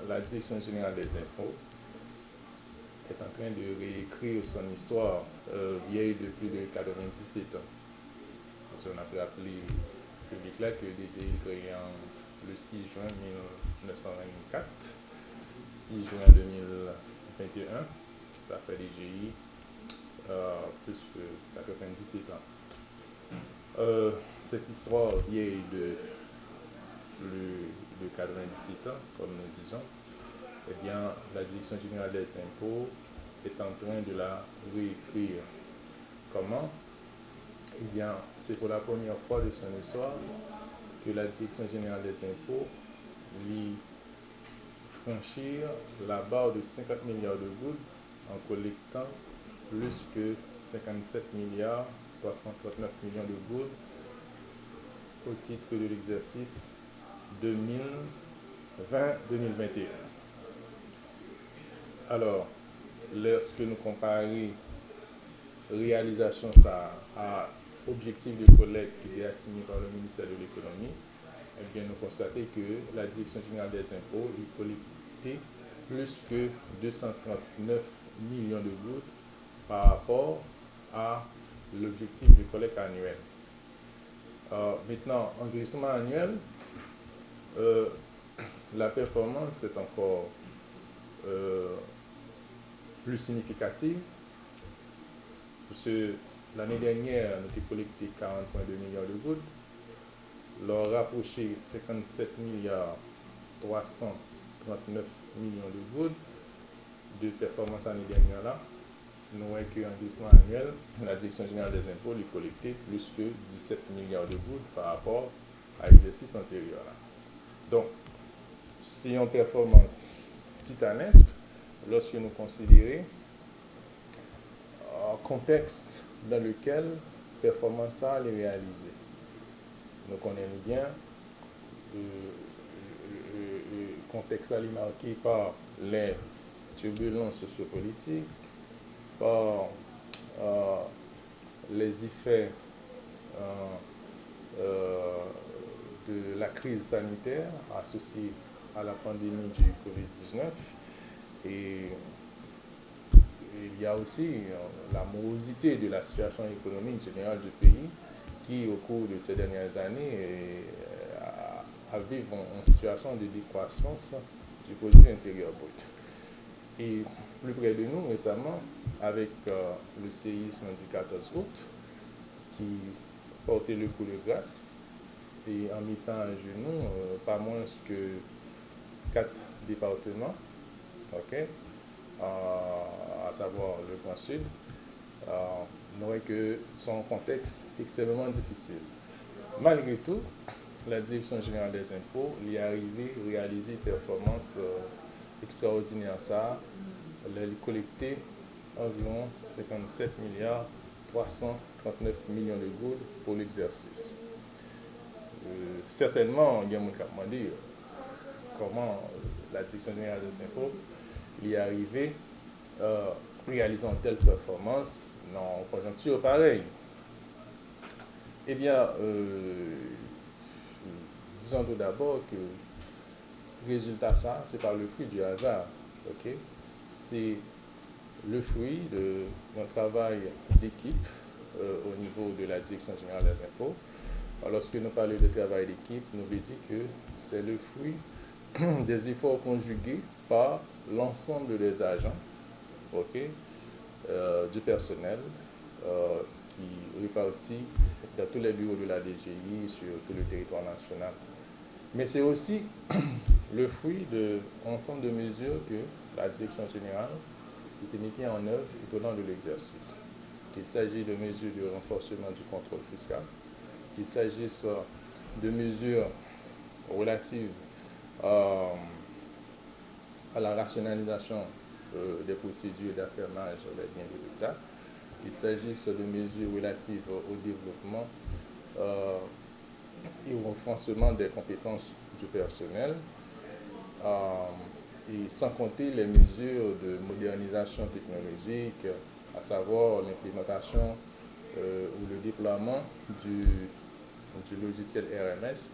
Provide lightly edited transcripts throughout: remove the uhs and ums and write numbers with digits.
la Direction générale des impôts est en train de réécrire son histoire vieille de plus de 97 ans. Parce qu'on a pu rappeler au public là que DGI est créé le 6 juin 1924, 6 juin 2021, ça fait DGI plus que 97 ans. Cette histoire vieille de 97 ans, comme nous disons, eh bien, la Direction générale des impôts est en train de la réécrire. Comment? Eh bien, c'est pour la première fois de son histoire que la Direction générale des impôts lui franchir la barre de 50 milliards de gouttes en collectant plus que 57 milliards 339 millions de gouttes au titre de l'exercice 2020-2021. Alors, lorsque nous comparons réalisation ça à objectif de collecte qui est assigné par le ministère de l'économie, eh bien, nous constatons que la Direction générale des impôts a collecté plus que 239 millions de gouttes par rapport à l'objectif de collecte annuel. Maintenant, en glissement annuel, la performance est encore plus significative, parce que l'année dernière, nous avons collecté 40,2 milliards de gouttes, leur rapproché 57 milliards 339 millions de gouttes de performance l'année dernière là. Nous voyons qu'en glissement annuel, la Direction générale des impôts lui collecté plus que 17 milliards de gouttes par rapport à l'exercice antérieur là. Donc, c'est une performance titanesque lorsque nous considérons le contexte dans lequel la performance est réalisée. Nous connaissons bien le contexte marqué par les turbulences sociopolitiques, par les effets de la crise sanitaire associée à la pandémie du Covid-19. Et il y a aussi la morosité de la situation économique générale du pays qui, au cours de ces dernières années, a vécu une situation de décroissance du produit intérieur brut. Et plus près de nous récemment, avec le séisme du 14 août, qui portait le coup de grâce, et en mettant à genoux pas moins que 4 départements, okay, à savoir le Grand Sud, nous voyons que son contexte est extrêmement difficile. Malgré tout, la Direction générale des impôts y est arrivée à réaliser une performance extraordinaire. Ça, elle a collecté environ 57 milliards 339 millions de gouttes pour l'exercice. Certainement, il y a mon cap demandé comment la Direction générale des impôts y est arrivée réalisant telle performance dans une conjoncture pareille. Eh bien, disons tout d'abord que le résultat, ça, c'est pas le fruit du hasard. Okay? C'est le fruit d'un travail d'équipe au niveau de la Direction générale des impôts. Alors, lorsque nous parlons de travail d'équipe, nous veut dire que c'est le fruit des efforts conjugués par l'ensemble des agents, okay, du personnel qui est réparti dans tous les bureaux de la DGI sur tout le territoire national. Mais c'est aussi le fruit de l'ensemble de mesures que la Direction générale a mis en œuvre tout au long de l'exercice. Qu'il s'agisse de mesures de renforcement du contrôle fiscal, qu'il s'agisse de mesures relatives à la rationalisation des procédures d'affermage des biens de l'État, qu'il s'agisse de mesures relatives au développement et au renforcement des compétences du personnel, et sans compter les mesures de modernisation technologique, à savoir l'implémentation ou le déploiement du logiciel RMS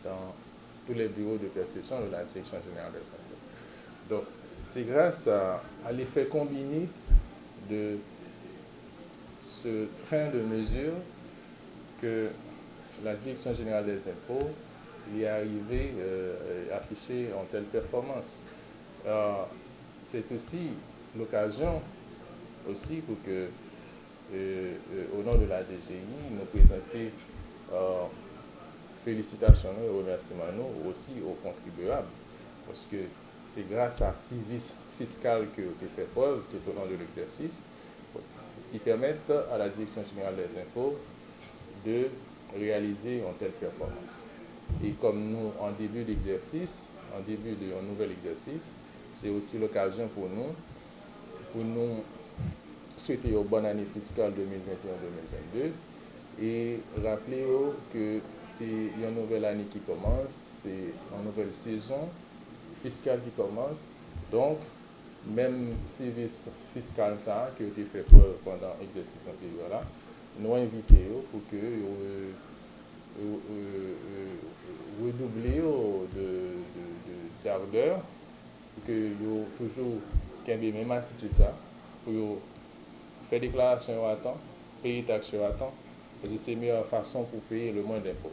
dans tous les bureaux de perception de la Direction générale des impôts. Donc, c'est grâce à l'effet combiné de ce train de mesures que la Direction générale des impôts y est arrivée à afficher en telle performance. C'est aussi l'occasion aussi pour que, au nom de la DGI, nous présenter félicitations et remerciements aussi aux contribuables, parce que c'est grâce à civisme fiscal que tu fait preuve tout au long de l'exercice qui permettent à la Direction générale des impôts de réaliser une telle performance. Et comme nous, en début d'exercice, en début d'un nouvel exercice, c'est aussi l'occasion pour nous souhaiter une bonne année fiscale 2021-2022 et rappeler que c'est une nouvelle année qui commence, c'est une nouvelle saison fiscale qui commence. Donc, même service fiscal ça, qui a été fait pendant l'exercice antérieur là, nous invitons pour que redoubler d'ardeur, pour que vous toujours la même attitude ça, pour faire déclaration à temps, payer taxes à temps, parce que c'est la meilleure façon pour payer le moins d'impôts.